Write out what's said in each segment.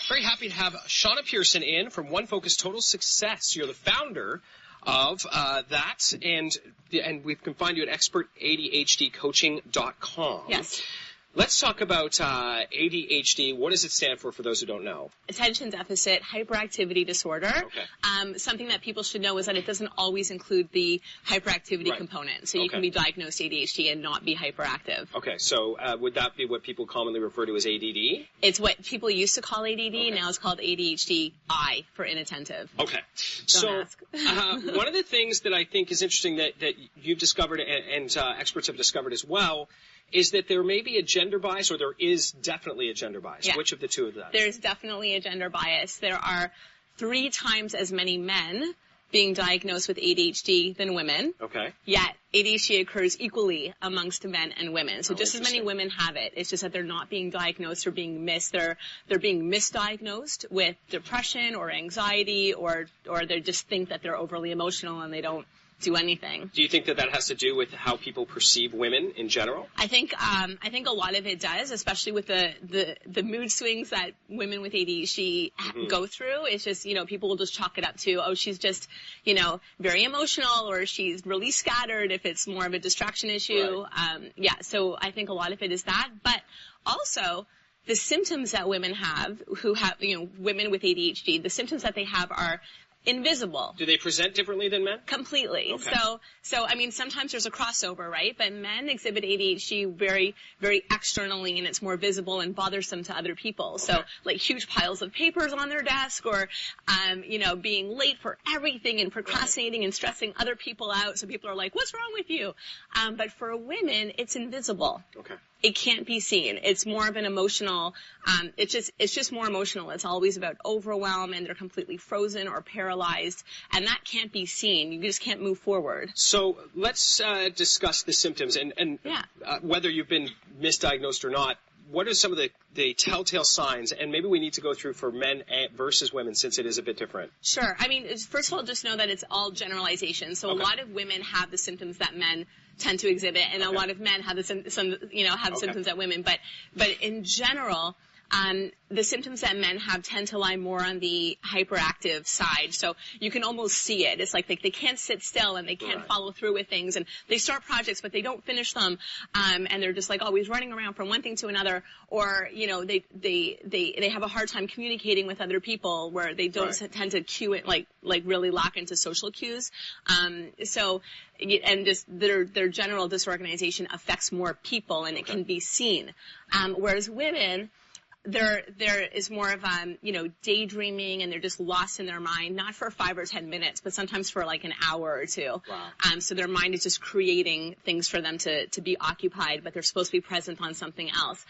Very happy to have Shanna Pearson in from One Focus Total Success. You're the founder of that, and we can find you at expertadhdcoaching.com. Yes. Let's talk about ADHD. What does it stand for those who don't know? Attention Deficit Hyperactivity Disorder. Okay. Something that people should know is that it doesn't always include the hyperactivity component. So you can be diagnosed ADHD and not be hyperactive. Okay, so would that be what people commonly refer to as ADD? It's what people used to call ADD. Now it's called ADHD-I for inattentive. Okay. Don't ask. One of the things that I think is interesting that you've discovered and experts have discovered as well is that there may be a gender bias, or there is definitely a gender bias. Yeah. Which of the two of that? There's definitely a gender bias. There are 3 times as many men being diagnosed with ADHD than women. Okay. Yet ADHD occurs equally amongst men and women. So just as many women have it. It's just that they're not being diagnosed or being missed. They're being misdiagnosed with depression or anxiety, or they just think that they're overly emotional and they don't do anything. Do you think that has to do with how people perceive women in general? I think a lot of it does, especially with the mood swings that women with ADHD go through. It's just, people will just chalk it up to, oh, she's just, very emotional, or she's really scattered if it's more of a distraction issue. Right. So I think a lot of it is that, but also the symptoms that women have who have, women with ADHD, the symptoms that they have are invisible. Do they present differently than men? Completely. Okay. So I mean, sometimes there's a crossover, right? But men exhibit ADHD very, very externally, and it's more visible and bothersome to other people. Okay. So, like huge piles of papers on their desk, or, being late for everything and procrastinating and stressing other people out. So people are like, "What's wrong with you?" But for women, it's invisible. Okay. It can't be seen. It's more of an emotional, it's just more emotional. It's always about overwhelm, and they're completely frozen or paralyzed, and that can't be seen. You just can't move forward. So let's discuss the symptoms and whether you've been misdiagnosed or not. What are some of the telltale signs, and maybe we need to go through for men versus women, since it is a bit different? Sure. I mean, first of all, just know that it's all generalization. So a lot of women have the symptoms that men tend to exhibit, and a lot of men have symptoms that women. But in general, the symptoms that men have tend to lie more on the hyperactive side. So you can almost see it. It's like they can't sit still, and they can't follow through with things, and they start projects but they don't finish them, and they're just like always running around from one thing to another, or they have a hard time communicating with other people, where they don't tend to cue it, like really lock into social cues. And just their general disorganization affects more people, and it can be seen. Whereas women, there is more of daydreaming, and they're just lost in their mind, not for 5 or 10 minutes, but sometimes for like an hour or two. Wow. So their mind is just creating things for them to be occupied, but they're supposed to be present on something else.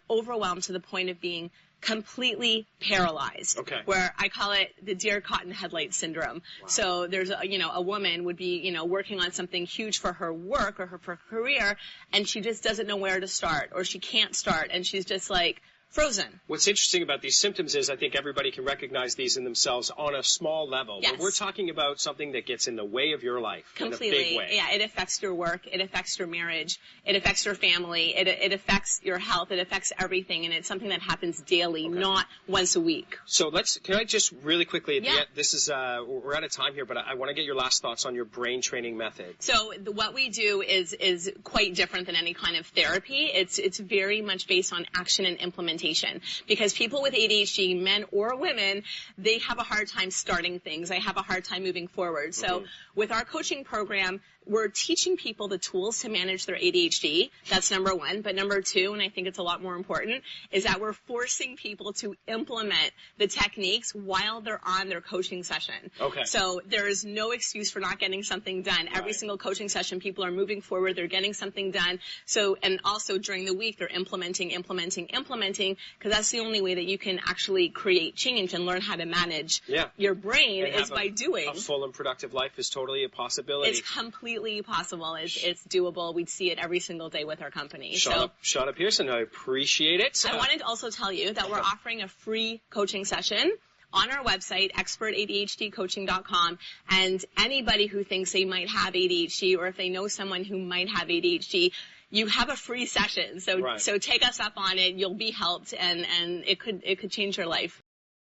Overwhelmed to the point of being completely paralyzed, where I call it the deer caught in headlight syndrome. Wow. So there's a woman would be, working on something huge for her work or her career, and she just doesn't know where to start, or she can't start, and she's just like frozen. What's interesting about these symptoms is I think everybody can recognize these in themselves on a small level. Yes. But we're talking about something that gets in the way of your life. Completely. In a big way. Yeah, it affects your work. It affects your marriage. It affects your family. It affects your health. It affects everything. And it's something that happens daily, not once a week. So can I just really quickly at the end, this is, we're out of time here, but I want to get your last thoughts on your brain training method. So what we do is quite different than any kind of therapy. It's very much based on action and implementation. Because people with ADHD, men or women, they have a hard time starting things. They have a hard time moving forward. So with our coaching program, we're teaching people the tools to manage their ADHD. That's number one. But number two, and I think it's a lot more important, is that we're forcing people to implement the techniques while they're on their coaching session. Okay. So there is no excuse for not getting something done. Every single coaching session, people are moving forward. They're getting something done. So, and also during the week, they're implementing, because that's the only way that you can actually create change and learn how to manage your brain is by doing. A full and productive life is totally a possibility. It's completely possible. It's doable. We see it every single day with our company. Shanna Pearson, I appreciate it. I wanted to also tell you that we're offering a free coaching session on our website, expertadhdcoaching.com, and anybody who thinks they might have ADHD, or if they know someone who might have ADHD, you have a free session. So, Right. so take us up on it. You'll be helped, and it could change your life.